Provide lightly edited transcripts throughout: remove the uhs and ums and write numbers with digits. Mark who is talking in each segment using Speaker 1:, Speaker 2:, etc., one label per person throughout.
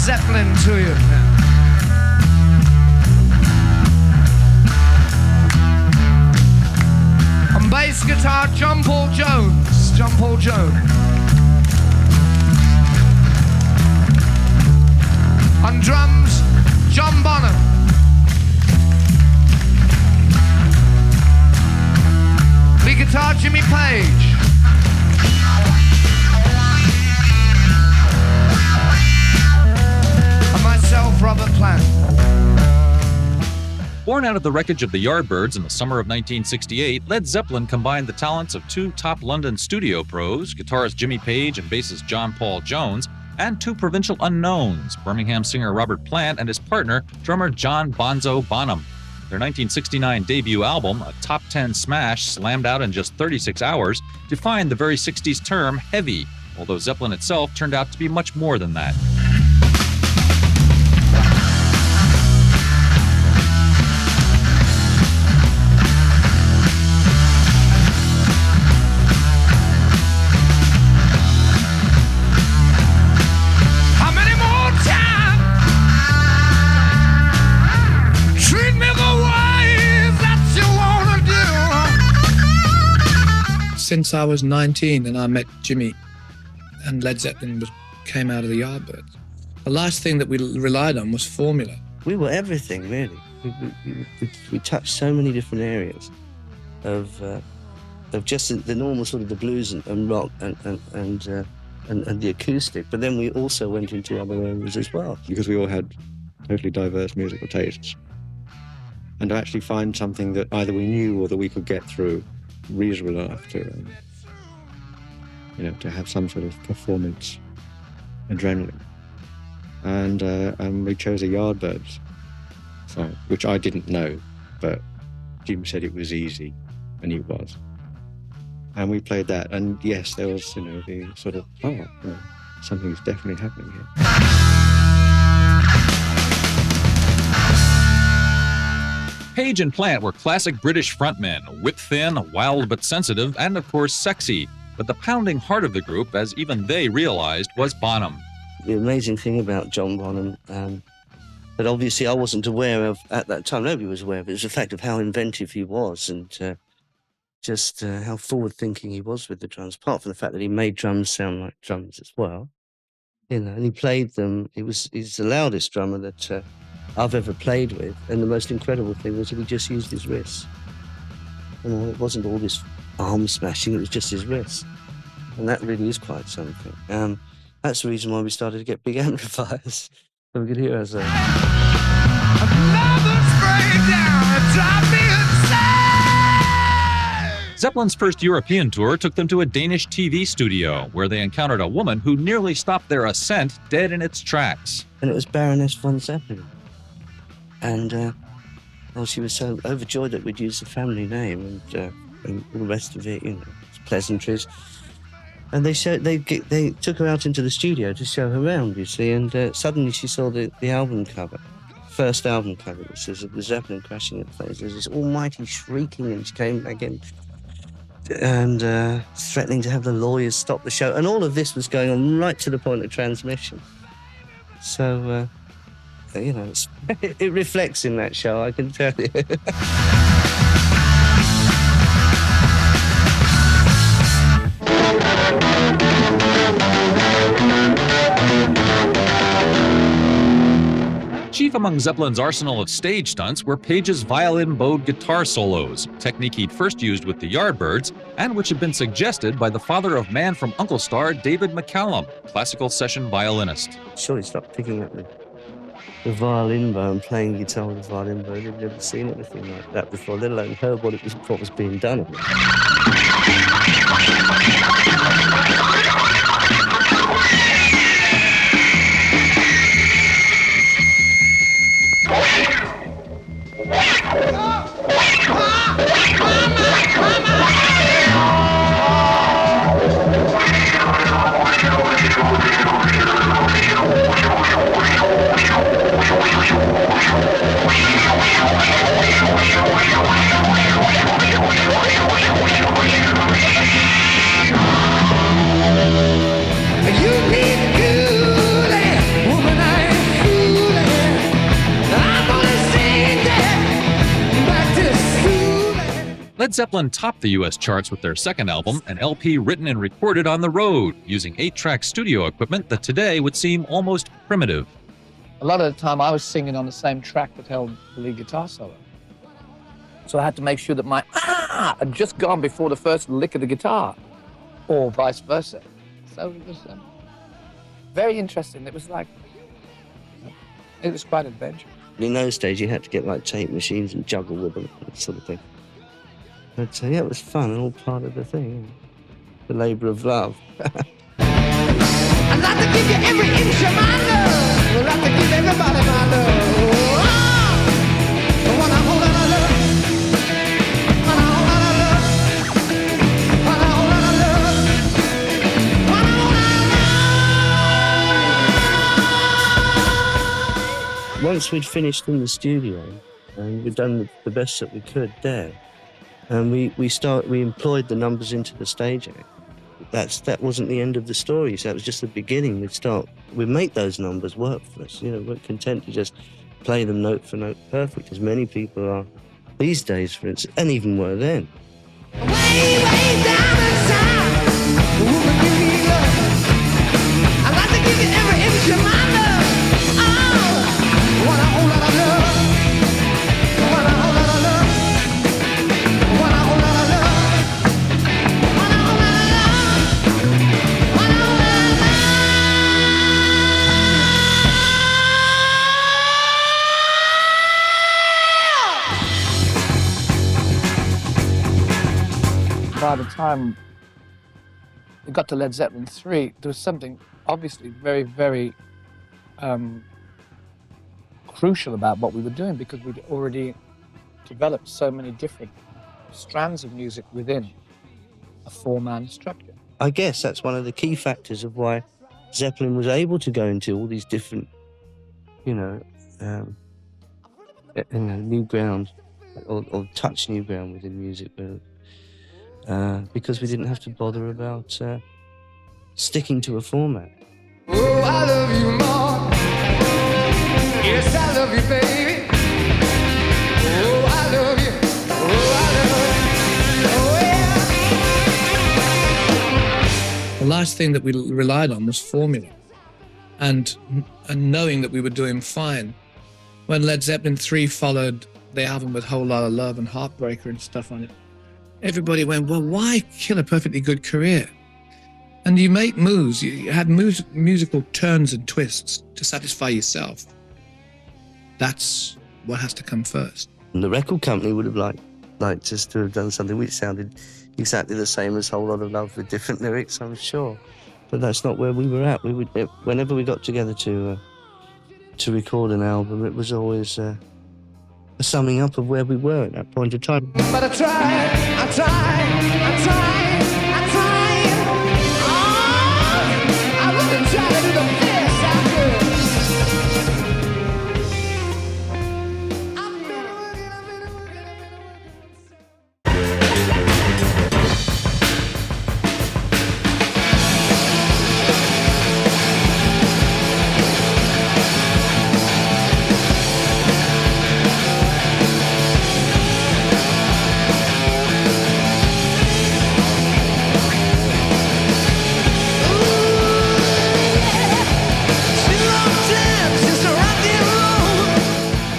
Speaker 1: Zeppelin to you. On bass guitar, John Paul Jones. John Paul Jones. On drums, John Bonham. Lead guitar, Jimmy Page. And myself, Robert Plant.
Speaker 2: Born out of the wreckage of the Yardbirds in the summer of 1968, Led Zeppelin combined the talents of two top London studio pros, guitarist Jimmy Page and bassist John Paul Jones, and two provincial unknowns, Birmingham singer Robert Plant and his partner, drummer John Bonzo Bonham. Their 1969 debut album, a top 10 smash slammed out in just 36 hours, defined the very 60s term heavy, although Zeppelin itself turned out to be much more than that.
Speaker 3: Since I was 19 and I met Jimmy and Led Zeppelin came out of the Yardbirds, the last thing that we relied on was formula.
Speaker 4: We were everything, really. We touched so many different areas of just the normal sort of the blues and rock and the acoustic, but then we also went into other areas as well.
Speaker 5: Because we all had totally diverse musical tastes. And to actually find something that either we knew or that we could get through reasonable enough to, to have some sort of performance adrenaline. And we chose the Yardbirds song, which I didn't know, but Jim said it was easy, and it was. And we played that, and yes, there was, the sort of, something's definitely happening here.
Speaker 2: Page and Plant were classic British frontmen, whip-thin, wild but sensitive, and of course sexy. But the pounding heart of the group, as even they realized, was Bonham.
Speaker 4: The amazing thing about John Bonham, that obviously I wasn't aware of at that time, nobody was aware of it, was the fact of how inventive he was and just how forward-thinking he was with the drums, apart from the fact that he made drums sound like drums as well. And he played them. He's the loudest drummer that I've ever played with, and the most incredible thing was that he just used his wrists. It wasn't all this arm smashing, it was just his wrists. And that really is quite something. That's the reason why we started to get big amplifiers, so we could hear ourselves.
Speaker 2: Zeppelin's first European tour took them to a Danish TV studio, where they encountered a woman who nearly stopped their ascent dead in its tracks.
Speaker 4: And it was Baroness von Zeppelin. And she was so overjoyed that we'd used the family name and all the rest of it, pleasantries. And they took her out into the studio to show her around, you see, and suddenly she saw the album cover, first album cover, which was the Zeppelin crashing at place. There was this almighty shrieking, and she came again and threatening to have the lawyers stop the show. And all of this was going on right to the point of transmission. So, it reflects in that show, I can tell you.
Speaker 2: Chief among Zeppelin's arsenal of stage stunts were Page's violin-bowed guitar solos, a technique he'd first used with the Yardbirds, and which had been suggested by the father of Man from Uncle Star, David McCallum, classical session violinist.
Speaker 4: Sure, he stopped picking up the violin bow and playing guitar with the violin bow. They'd never seen anything like that before, let alone heard what was being done.
Speaker 2: Led Zeppelin topped the U.S. charts with their second album, an LP written and recorded on the road, using 8-track studio equipment that today would seem almost primitive.
Speaker 3: A lot of the time I was singing on the same track that held the lead guitar solo. So I had to make sure that my had just gone before the first lick of the guitar, or vice versa. So it was very interesting. It was quite adventurous.
Speaker 4: In those days, you had to get like tape machines and juggle with them, that sort of thing. But yeah, it was fun and all part of the thing, the labour of love.
Speaker 1: I'd like to give you every inch of my love. I'd like to give everybody my love. When I hold on to love. When I hold on to love. When I hold on to love. When I hold on to love.
Speaker 4: Once we'd finished in the studio, and we'd done the best that we could there, and we employed the numbers into the stage act. That wasn't the end of the story, so that was just the beginning. We'd make those numbers work for us. You know, we're content to just play them note for note perfect, as many people are these days, for instance, and even were then.
Speaker 1: Way, way down inside, woman, you need love. I'd like to give you every inch of my love. Oh, when I hold on to love. When I hold on to love. When I hold on to love. When I hold on to love. When I hold on to love.
Speaker 3: By the time we got to Led Zeppelin 3, there was something obviously very, very crucial about what we were doing, because we'd already developed so many different strands of music within a 4-man structure.
Speaker 4: I guess that's one of the key factors of why Zeppelin was able to go into all these different, new ground, or touch new ground within music, because we didn't have to bother about sticking to a format.
Speaker 1: Oh, I love you more. Yes, I love you, baby. Oh, I love you. Oh, I love you. Oh, yeah.
Speaker 3: The last thing that we relied on was formula, and knowing that we were doing fine. When Led Zeppelin 3 followed the album with Whole Lot of Love and Heartbreaker and stuff on it, everybody went, well, why kill a perfectly good career? And you make moves, you had musical turns and twists to satisfy yourself. That's what has to come first.
Speaker 4: And the record company would have liked us to have done something which sounded exactly the same as Whole Lot of Love with different lyrics, I'm sure. But that's not where we were at. Whenever we got together to record an album, it was always a summing up of where we were at that point in time.
Speaker 1: But I tried. Oh, I wouldn't try to do the best I could. I've been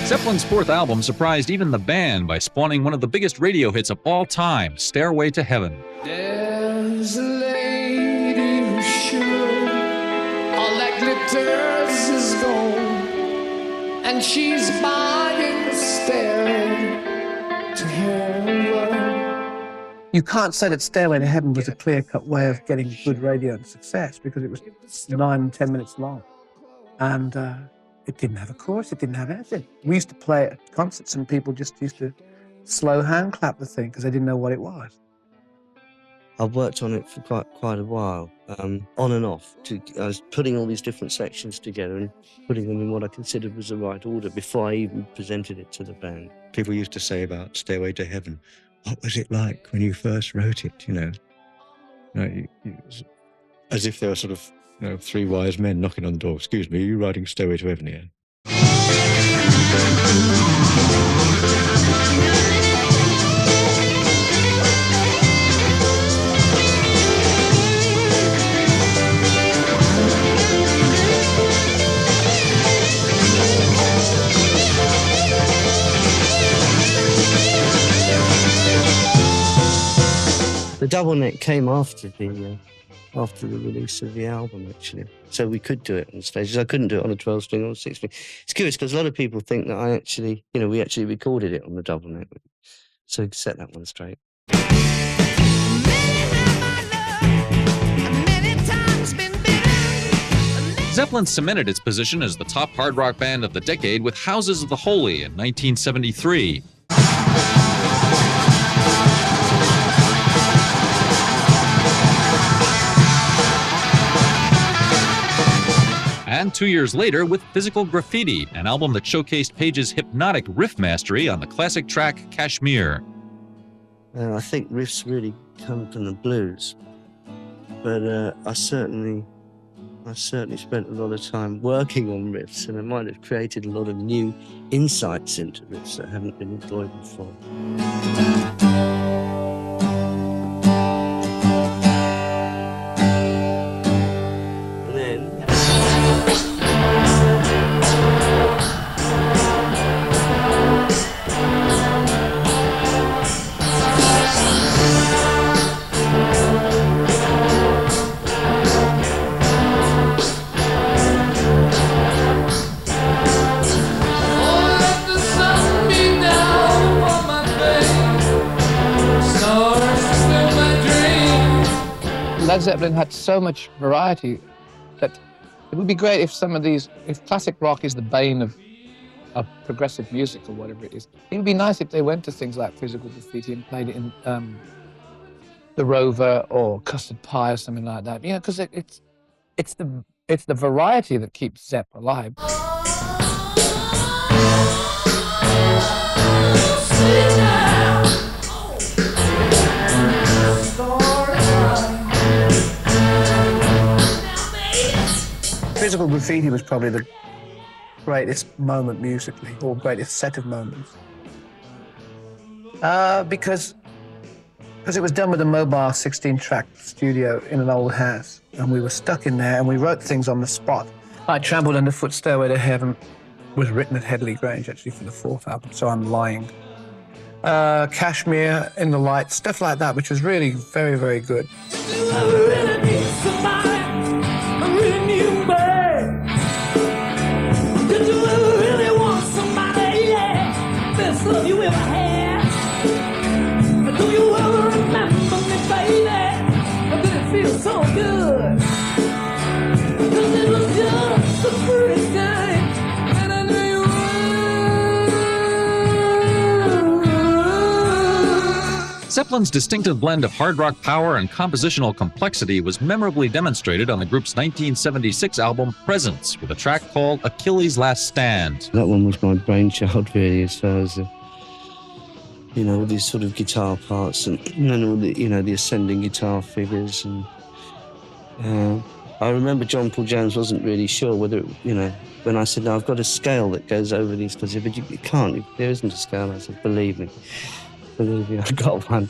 Speaker 2: Zeppelin's fourth album surprised even the band by spawning one of the biggest radio hits of all time, Stairway to Heaven.
Speaker 1: There's a lady who's sure all that glitters is gold, and she's buying the stairway to heaven.
Speaker 3: You can't say that Stairway to Heaven was a clear-cut way of getting good radio and success, because it was 9, 10 minutes long. And it didn't have a chorus, it didn't have anything. We used to play it at concerts and people just used to slow hand clap the thing because they didn't know what it was.
Speaker 4: I've worked on it for quite a while, on and off. I was putting all these different sections together and putting them in what I considered was the right order before I even presented it to the band.
Speaker 5: People used to say about Stairway to Heaven, what was it like when you first wrote it, as if they were sort of, three wise men knocking on the door. Excuse me, are you writing Stairway to Heaven here?
Speaker 4: double neck came after the release of the album, actually. So we could do it on stages. I couldn't do it on a 12-string or a 6-string. It's curious because a lot of people think that we actually recorded it on the double neck. So set that one straight.
Speaker 2: Zeppelin cemented its position as the top hard rock band of the decade with Houses of the Holy in 1973. And 2 years later with Physical Graffiti, an album that showcased Page's hypnotic riff mastery on the classic track Kashmir.
Speaker 4: I think riffs really come from the blues, but I certainly spent a lot of time working on riffs, and I might have created a lot of new insights into riffs that haven't been employed before.
Speaker 3: Led Zeppelin had so much variety that it would be great if if classic rock is the bane of progressive music or whatever it is, it would be nice if they went to things like Physical Graffiti and played it in The Rover or Custard Pie or something like that. Because it's the variety that keeps Zepp alive. Physical Graffiti was probably the greatest moment musically, or greatest set of moments. Because it was done with a mobile 16-track studio in an old house, and we were stuck in there, and we wrote things on the spot. I Trampled Underfoot, Stairway to Heaven was written at Headley Grange, actually, for the fourth album, so I'm lying. Kashmir, In the Light, stuff like that, which was really very, very good.
Speaker 1: Love you ever had? Do you ever remember me, baby? Did it feel so good? 'Cause it was just the first time that I knew you were.
Speaker 2: Zeppelin's distinctive blend of hard rock power and compositional complexity was memorably demonstrated on the group's 1976 album Presence, with a track called Achilles' Last Stand.
Speaker 4: That one was my brainchild, really, as far as all these sort of guitar parts and all the, the ascending guitar figures. And I remember John Paul Jones wasn't really sure whether, when I said, no, I've got a scale that goes over these, because but you can't, there isn't a scale. I said, believe me, I've got one.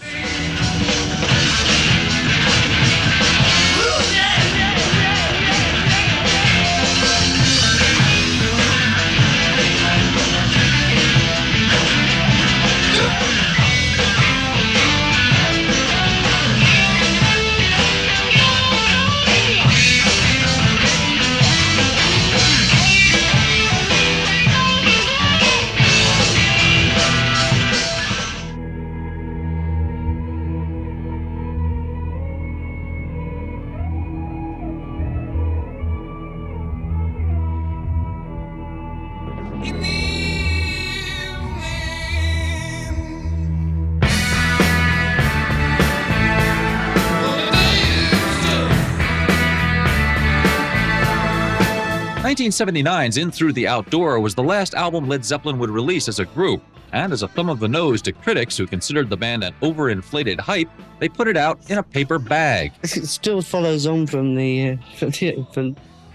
Speaker 2: 1979's In Through the Outdoor was the last album Led Zeppelin would release as a group, and as a thumb of the nose to critics who considered the band an overinflated hype, they put it out in a paper bag.
Speaker 4: It still follows on from the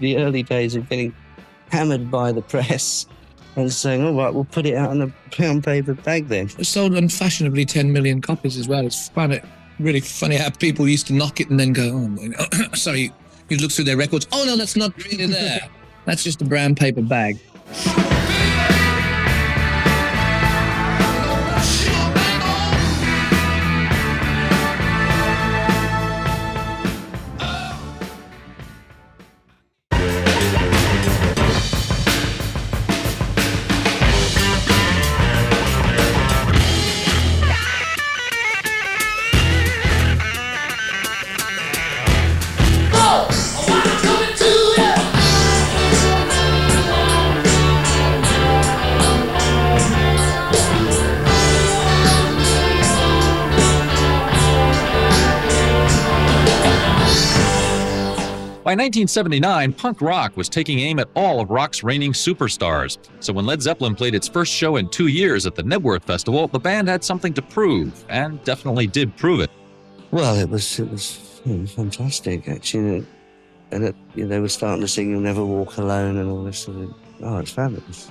Speaker 4: early days of getting hammered by the press and saying, all right, we'll put it out in a brown paper bag then.
Speaker 3: It sold unfashionably 10 million copies as well. It's found it really funny how people used to knock it and then go, oh, sorry, you look through their records, oh no, that's not really there. That's just a brown paper bag.
Speaker 2: By 1979, punk rock was taking aim at all of rock's reigning superstars. So when Led Zeppelin played its first show in 2 years at the Knebworth Festival, the band had something to prove, and definitely did prove it.
Speaker 4: Well, it was fantastic, actually. And they were starting to sing "You'll Never Walk Alone" and all this sort of. Oh, it's fabulous.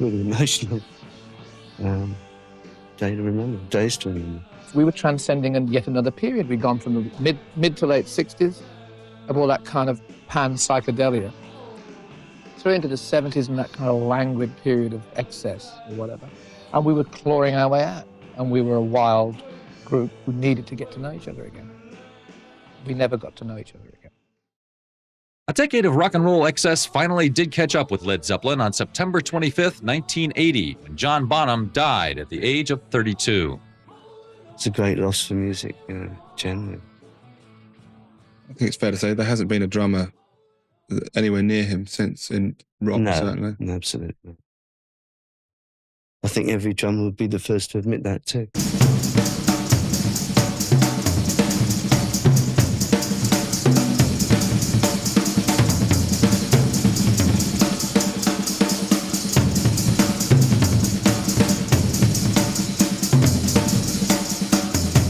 Speaker 4: Really emotional. Days to remember.
Speaker 3: We were transcending yet another period. We'd gone from the mid to late 60s of all that kind of pan-psychedelia through into the 70s and that kind of languid period of excess or whatever. And we were clawing our way out. And we were a wild group who needed to get to know each other again. We never got to know each other again.
Speaker 2: A decade of rock and roll excess finally did catch up with Led Zeppelin on September 25th, 1980, when John Bonham died at the age of 32.
Speaker 4: It's a great loss for music, generally.
Speaker 6: I think it's fair to say there hasn't been a drummer anywhere near him since in rock, certainly.
Speaker 4: No, absolutely. I think every drummer would be the first to admit that too.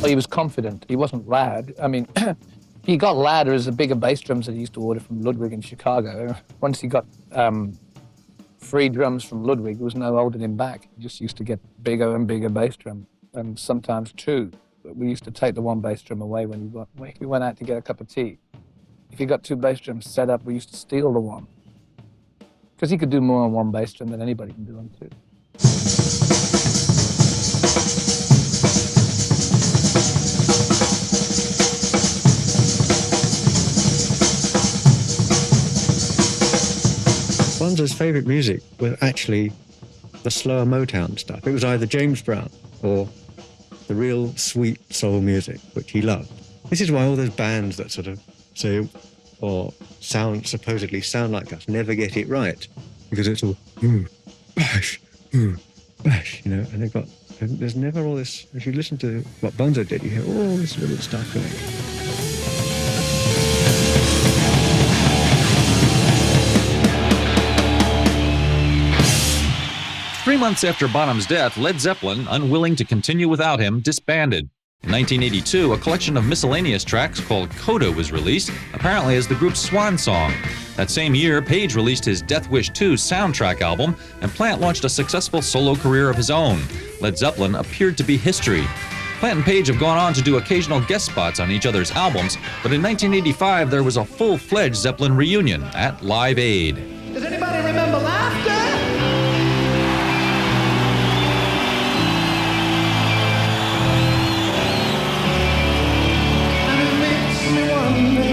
Speaker 3: He was confident. He wasn't loud. I mean, he got louder as the bigger bass drums that he used to order from Ludwig in Chicago. Once he got free drums from Ludwig, there was no holding him back. He just used to get bigger and bigger bass drum, and sometimes two. But we used to take the one bass drum away when we went out to get a cup of tea. If he got two bass drums set up, we used to steal the one. Because he could do more on one bass drum than anybody can do on two.
Speaker 5: Bonzo's favourite music was actually the slower Motown stuff. It was either James Brown or the real sweet soul music, which he loved. This is why all those bands that sort of say or supposedly sound like us never get it right, because it's all bash, bash, and there's never all this. If you listen to what Bonzo did, you hear all this little stuff going.
Speaker 2: 3 months after Bonham's death, Led Zeppelin, unwilling to continue without him, disbanded. In 1982, a collection of miscellaneous tracks called Coda was released, apparently as the group's swan song. That same year, Page released his Death Wish 2 soundtrack album, and Plant launched a successful solo career of his own. Led Zeppelin appeared to be history. Plant and Page have gone on to do occasional guest spots on each other's albums, but in 1985 there was a full-fledged Zeppelin reunion at Live Aid.
Speaker 1: Does anybody remember laughter? And it makes me wonder.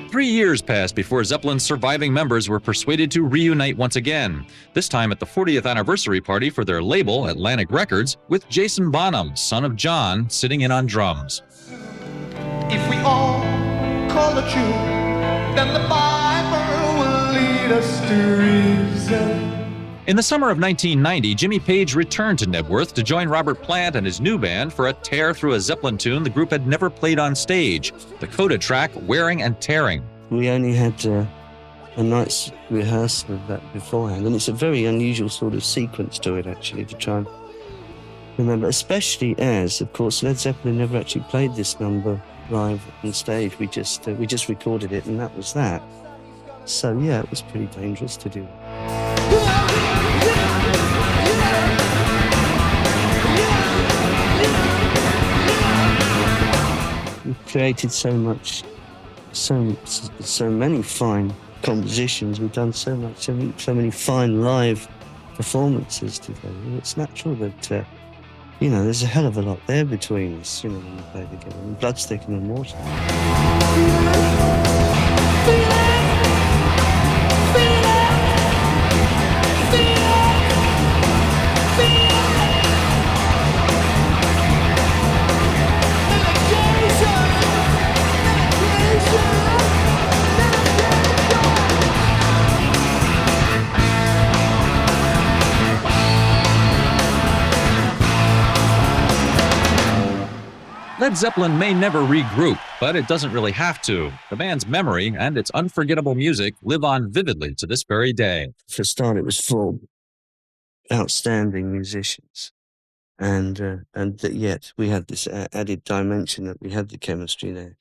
Speaker 2: 3 years passed before Zeppelin's surviving members were persuaded to reunite once again, this time at the 40th anniversary party for their label, Atlantic Records, with Jason Bonham, son of John, sitting in on drums.
Speaker 1: If we all call the truth, then the Bible will lead us to reason.
Speaker 2: In the summer of 1990, Jimmy Page returned to Knebworth to join Robert Plant and his new band for a tear through a Zeppelin tune the group had never played on stage, the Coda track, Wearing and Tearing.
Speaker 4: We only had a night's rehearsal of that beforehand, and it's a very unusual sort of sequence to it, actually, to try and remember, especially as, of course, Led Zeppelin never actually played this number live on stage. We just recorded it, and that was that. So, yeah, it was pretty dangerous to do. We've created so many fine compositions. We've done so many fine live performances together. It's natural that, there's a hell of a lot there between us, when we play together. And blood's thicker than water.
Speaker 2: Led Zeppelin may never regroup, but it doesn't really have to. The band's memory and its unforgettable music live on vividly to this very day.
Speaker 4: For a start, it was full outstanding musicians. And that yet we had this added dimension that we had the chemistry there.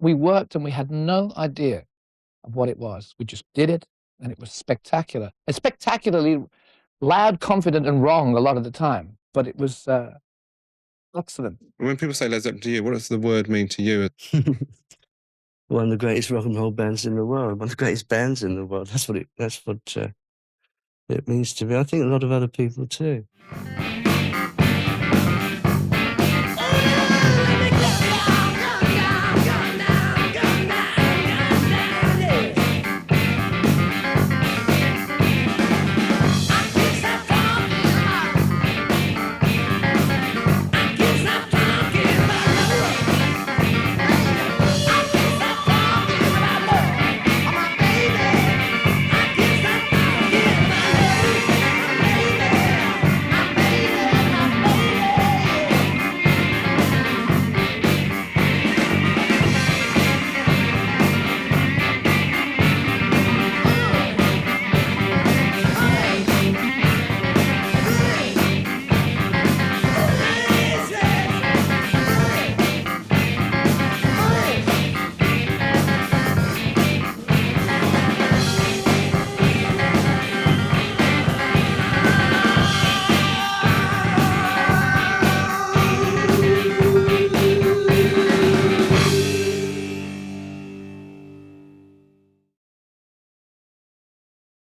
Speaker 3: We worked and we had no idea of what it was. We just did it, and it was spectacular. And spectacularly loud, confident, and wrong a lot of the time. But it was excellent.
Speaker 6: When people say Led Zeppelin to you, what does the word mean to you?
Speaker 4: One of the greatest rock and roll bands in the world, one of the greatest bands in the world. That's what it means to me. I think a lot of other people too.